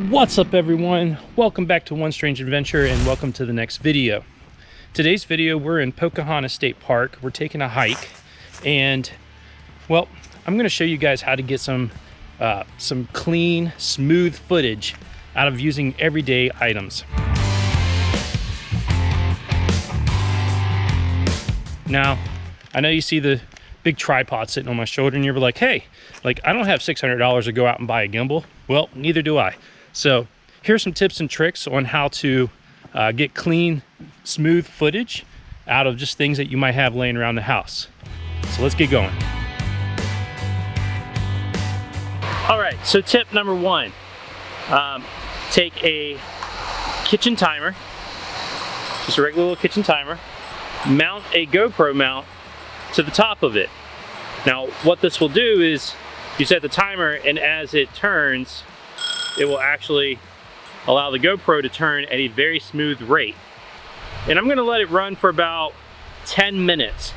What's up everyone? Welcome back to One Strange Adventure and welcome to the next video. Today's video, we're in Pocahontas State Park. We're taking a hike and, well, I'm gonna show you guys how to get some clean, smooth footage out of using everyday items. Now, I know you see the big tripod sitting on my shoulder and you're like, hey, I don't have $600 to go out and buy a gimbal. Well, neither do I. So here's some tips and tricks on how to get clean, smooth footage out of just things that you might have laying around the house. So let's get going. All right, so tip number one, take a kitchen timer, just a regular little kitchen timer, mount a GoPro mount to the top of it. Now, what this will do is you set the timer, and as it turns, it will actually allow the GoPro to turn at a very smooth rate. And I'm gonna let it run for about 10 minutes.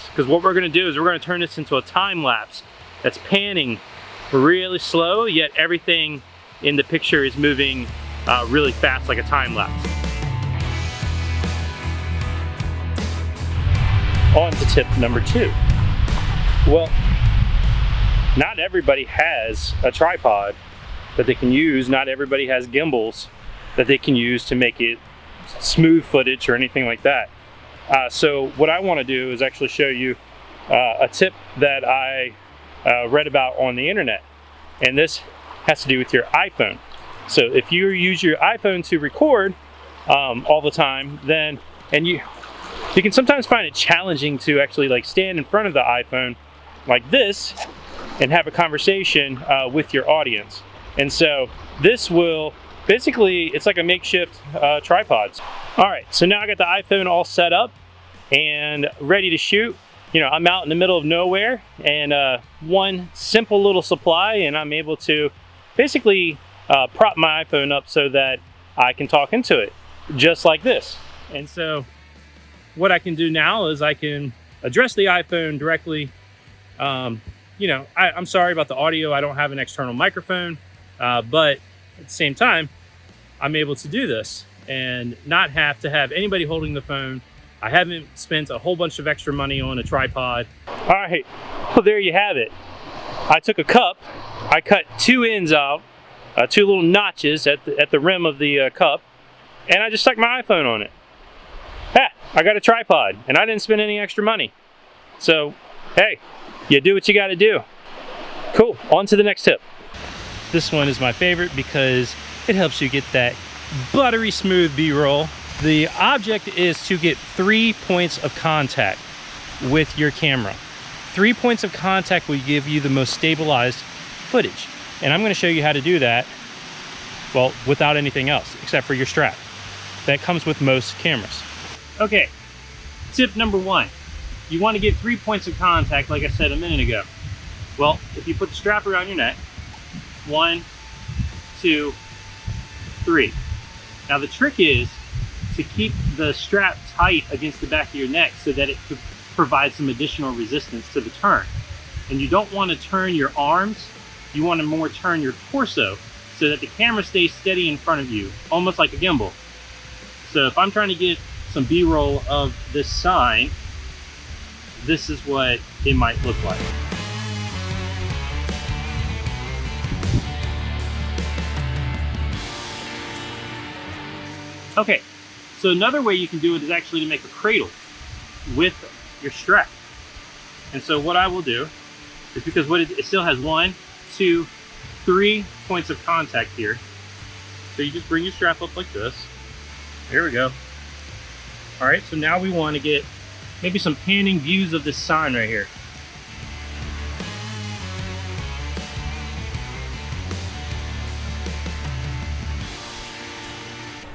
Because what we're gonna do is we're gonna turn this into a time lapse that's panning really slow, yet everything in the picture is moving really fast like a time lapse. On to tip number two. Well, not everybody has a tripod that they can use. Not everybody has gimbals that they can use to make it smooth footage or anything like that. So what I want to do is actually show you a tip that I read about on the internet. And this has to do with your iPhone. So if you use your iPhone to record all the time, then, and you can sometimes find it challenging to actually stand in front of the iPhone like this and have a conversation with your audience. And so this will basically, it's like a makeshift tripod. All right, so now I got the iPhone all set up and ready to shoot. You know, I'm out in the middle of nowhere and one simple little supply, and I'm able to basically prop my iPhone up so that I can talk into it, just like this. And so what I can do now is I can address the iPhone directly. You know, I'm sorry about the audio. I don't have an external microphone, but at the same time, I'm able to do this and not have to have anybody holding the phone. I haven't spent a whole bunch of extra money on a tripod. All right, well, there you have it. I took a cup, I cut two ends out, two little notches at the rim of the cup, and I just stuck my iPhone on it. Ha, I got a tripod, and I didn't spend any extra money. So, hey, you do what you gotta do. Cool, on to the next tip. This one is my favorite because it helps you get that buttery smooth B-roll. The object is to get 3 points of contact with your camera. 3 points of contact will give you the most stabilized footage. And I'm gonna show you how to do that, well, without anything else, except for your strap. That comes with most cameras. Okay, tip number one. You want to get 3 points of contact, like I said a minute ago. Well, if you put the strap around your neck, 1, 2, 3. Now the trick is to keep the strap tight against the back of your neck so that it could provide some additional resistance to the turn. And you don't want to turn your arms, you want to more turn your torso so that the camera stays steady in front of you, almost like a gimbal. So if I'm trying to get some B-roll of this sign, this is what it might look like. Okay, so another way you can do it is actually to make a cradle with your strap. And so what I will do is, because it still has 1, 2, 3 points of contact here. So you just bring your strap up like this. There we go. All right, so now we want to get maybe some panning views of this sign right here.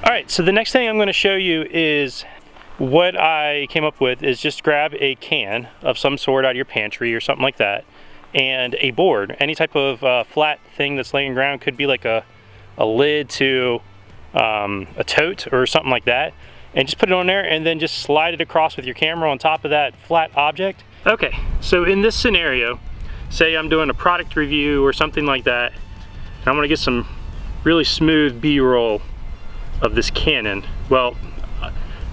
All right, so the next thing I'm going to show you is what I came up with is just grab a can of some sort out of your pantry or something like that, and a board, any type of flat thing that's laying around. Could be like a lid to a tote or something like that, and just put it on there and then just slide it across with your camera on top of that flat object. Okay, so in this scenario, say I'm doing a product review or something like that, and I'm gonna get some really smooth B-roll of this Canon. Well,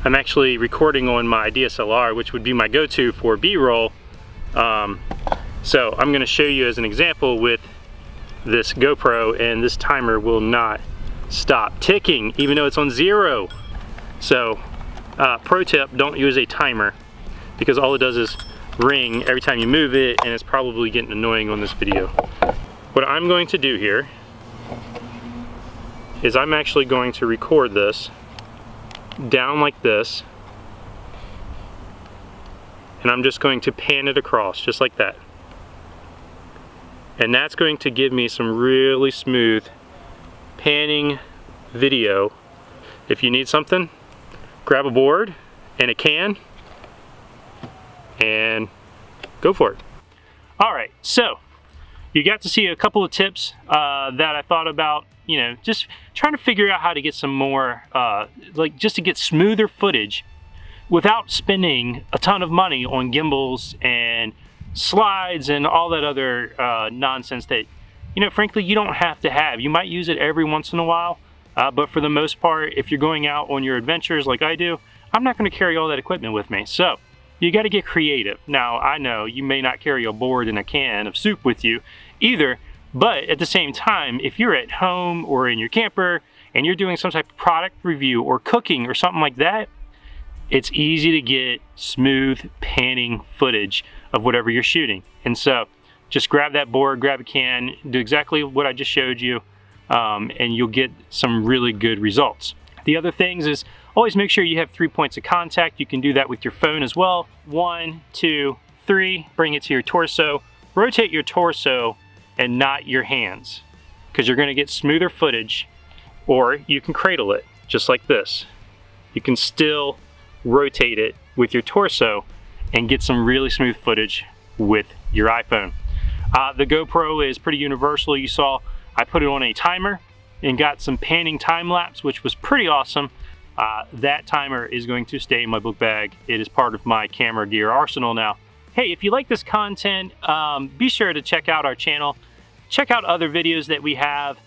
I'm actually recording on my DSLR, which would be my go-to for B-roll. So I'm going to show you as an example with this GoPro, and this timer will not stop ticking even though it's on 0. So pro tip, don't use a timer, because all it does is ring every time you move it, and it's probably getting annoying on this video. What I'm going to do here is I'm actually going to record this down like this, and I'm just going to pan it across just like that. And that's going to give me some really smooth panning video. If you need something, grab a board and a can and go for it. All right, so you got to see a couple of tips that I thought about, you know, just trying to figure out how to get some more, just to get smoother footage without spending a ton of money on gimbals and slides and all that other nonsense that, you know, frankly, you don't have to have. You might use it every once in a while, but for the most part, if you're going out on your adventures like I do, I'm not going to carry all that equipment with me. So you got to get creative. Now, I know you may not carry a board and a can of soup with you either, but at the same time, if you're at home or in your camper and you're doing some type of product review or cooking or something like that, it's easy to get smooth panning footage of whatever you're shooting. And so just grab that board, grab a can, do exactly what I just showed you, and you'll get some really good results. The other things is always make sure you have 3 points of contact. You can do that with your phone as well. 1, 2, 3, bring it to your torso. Rotate your torso and not your hands, because you're going to get smoother footage. Or you can cradle it just like this. You can still rotate it with your torso and get some really smooth footage with your iPhone. The GoPro is pretty universal. You saw I put it on a timer and got some panning time lapse, which was pretty awesome. That timer is going to stay in my book bag. It is part of my camera gear arsenal now. Hey, if you like this content, be sure to check out our channel. Check out other videos that we have.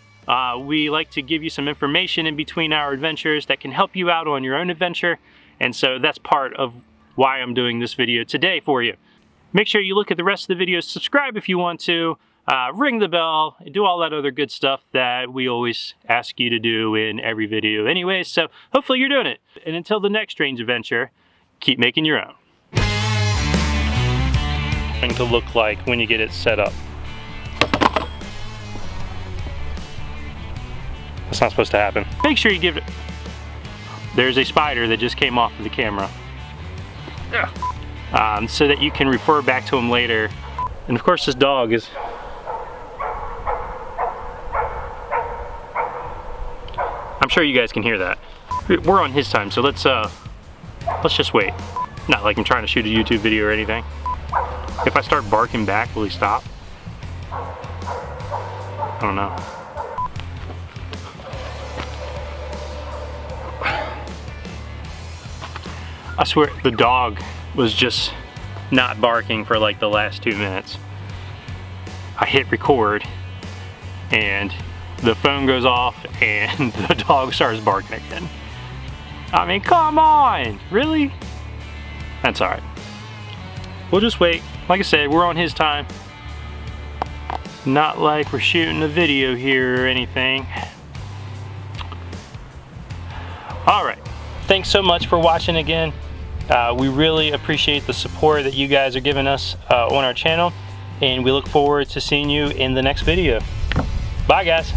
We like to give you some information in between our adventures that can help you out on your own adventure. And so that's part of why I'm doing this video today for you. Make sure you look at the rest of the videos, subscribe if you want to, ring the bell, do all that other good stuff that we always ask you to do in every video anyways. So hopefully you're doing it. And until the next strange adventure, keep making your own. Going to look like when you get it set up. That's not supposed to happen. Make sure you give it. There's a spider that just came off of the camera. Yeah. So that you can refer back to him later. And of course this dog is... I'm sure you guys can hear that. We're on his time, so let's just wait. Not like I'm trying to shoot a YouTube video or anything. If I start barking back, will he stop? I don't know. I swear the dog was just not barking for like the last 2 minutes. I hit record and the phone goes off and the dog starts barking again. I mean, come on, really? That's all right. We'll just wait. Like I said, we're on his time. Not like we're shooting a video here or anything. All right, thanks so much for watching again. We really appreciate the support that you guys are giving us on our channel, and we look forward to seeing you in the next video. Bye guys.